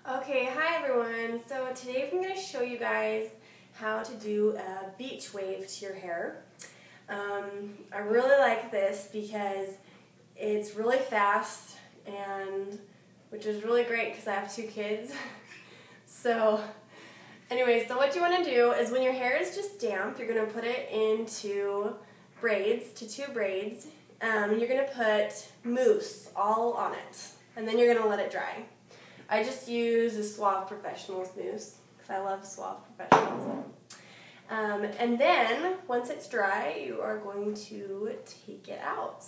Okay, hi everyone. So today I'm going to show you guys how to do a beach wave to your hair. I really like this because it's really fast, and which is really great because I have 2 kids. So anyway, so what you want to do is when your hair is just damp, you're going to put it into braids, to 2 braids, and you're going to put mousse all on it, and then you're going to let it dry. I just use the Suave Professionals mousse because I love Suave Professionals. And then, once it's dry, you are going to take it out.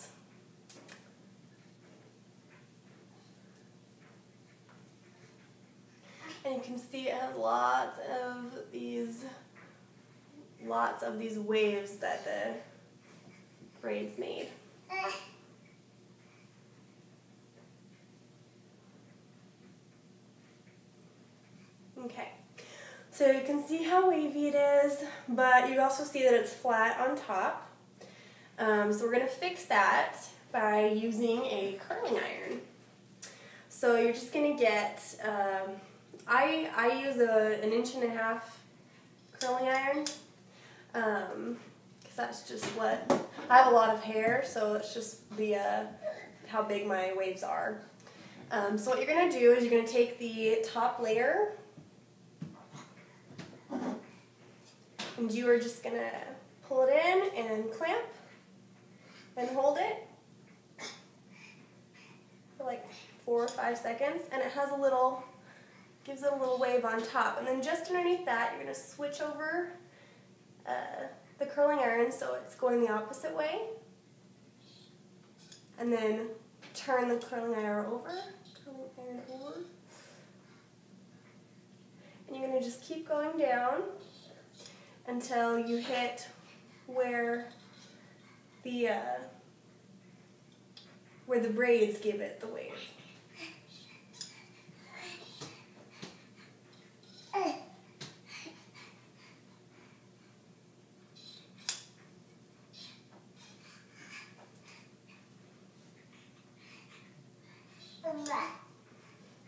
And you can see it has lots of these waves that the braids made. Okay, so you can see how wavy it is, but you also see that it's flat on top. So we're going to fix that by using a curling iron. So you're just going to get, I use an 1.5" curling iron, because that's just what, I have a lot of hair, so it's just how big my waves are. So what you're going to do is you're going to take the top layer, and you are just going to pull it in and clamp and hold it for like 4 or 5 seconds, and it has gives it a little wave on top. And then just underneath that, you're going to switch over the curling iron so it's going the opposite way, and then turn the curling iron over, and you're going to just keep going down until you hit where the braids give it the wave.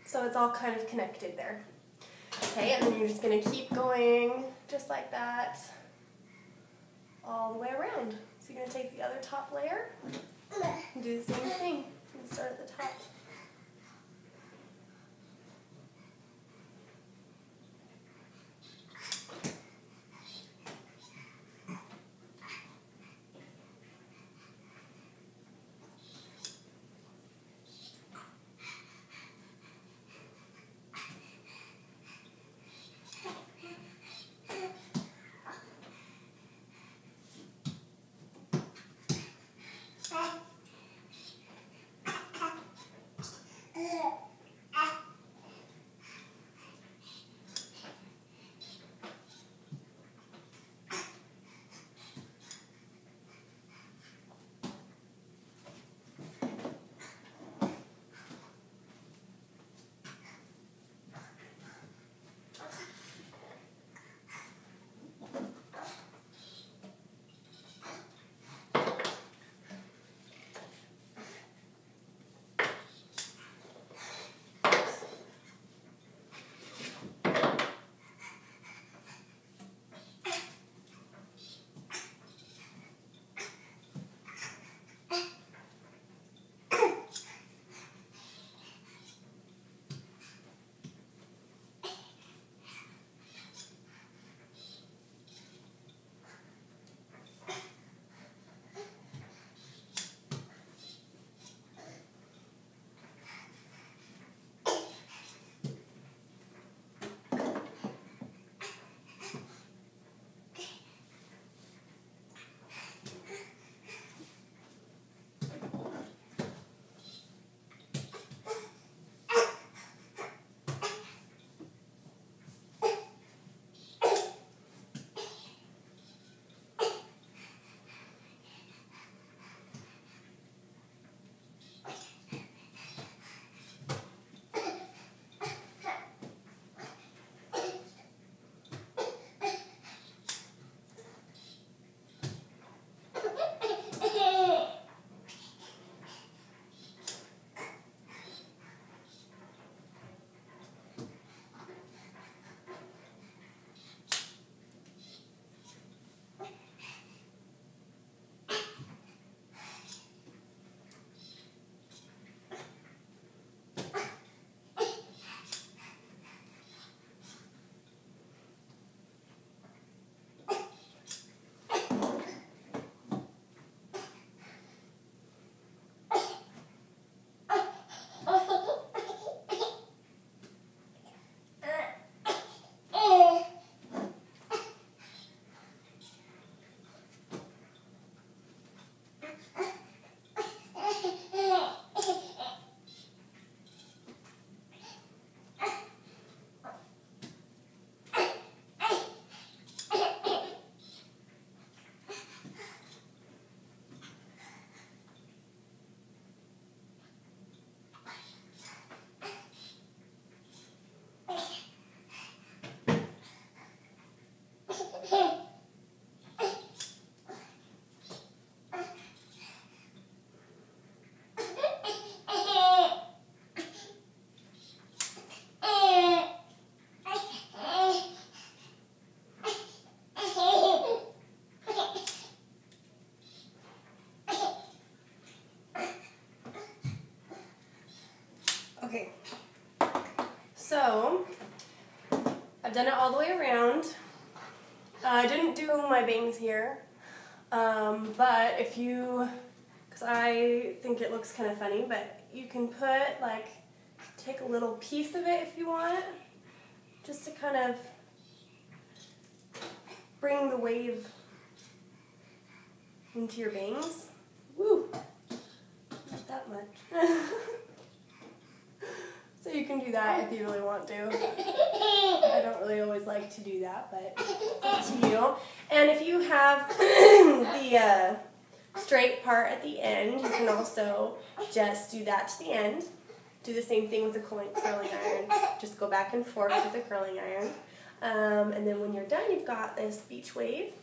So it's all kind of connected there. Okay, and then you're just going to keep going just like that all the way around. So you're going to take the other top layer and do the same thing. And start at the top. So, I've done it all the way around. I didn't do my bangs here, but if you, because I think it looks kind of funny, but you can put, like, take a little piece of it if you want, just to kind of bring the wave into your bangs. Woo! Not that much. So you can do that if you really want to. I don't really always like to do that, but it's up to you. And if you have the straight part at the end, you can also just do that to the end. Do the same thing with the curling iron. Just go back and forth with the curling iron. And then when you're done, you've got this beach wave.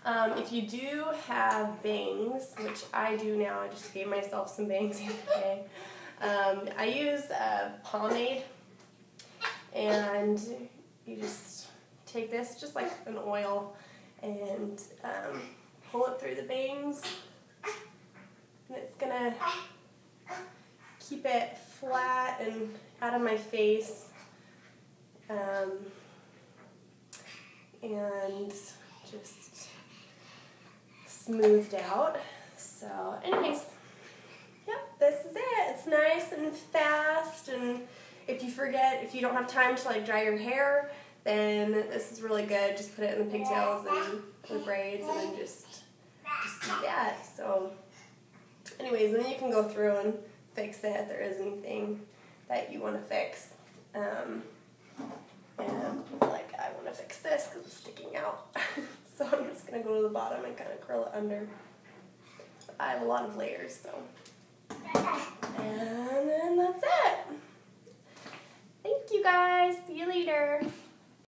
If you do have bangs, which I do now, I just gave myself some bangs the other day. I use pomade, and you just take this, just like an oil, and pull it through the bangs, and it's gonna keep it flat and out of my face, and just smoothed out. So anyways, yep, this is it. It's nice and fast, and if you don't have time to like dry your hair, then this is really good. Just put it in the pigtails and the braids, and then just do that. So anyways, then you can go through and fix it if there is anything that you want to fix. And like, I want to fix this because it's sticking out. So I'm just going to go to the bottom and kind of curl it under. So I have a lot of layers, so. And then that's it. Thank you guys. See you later.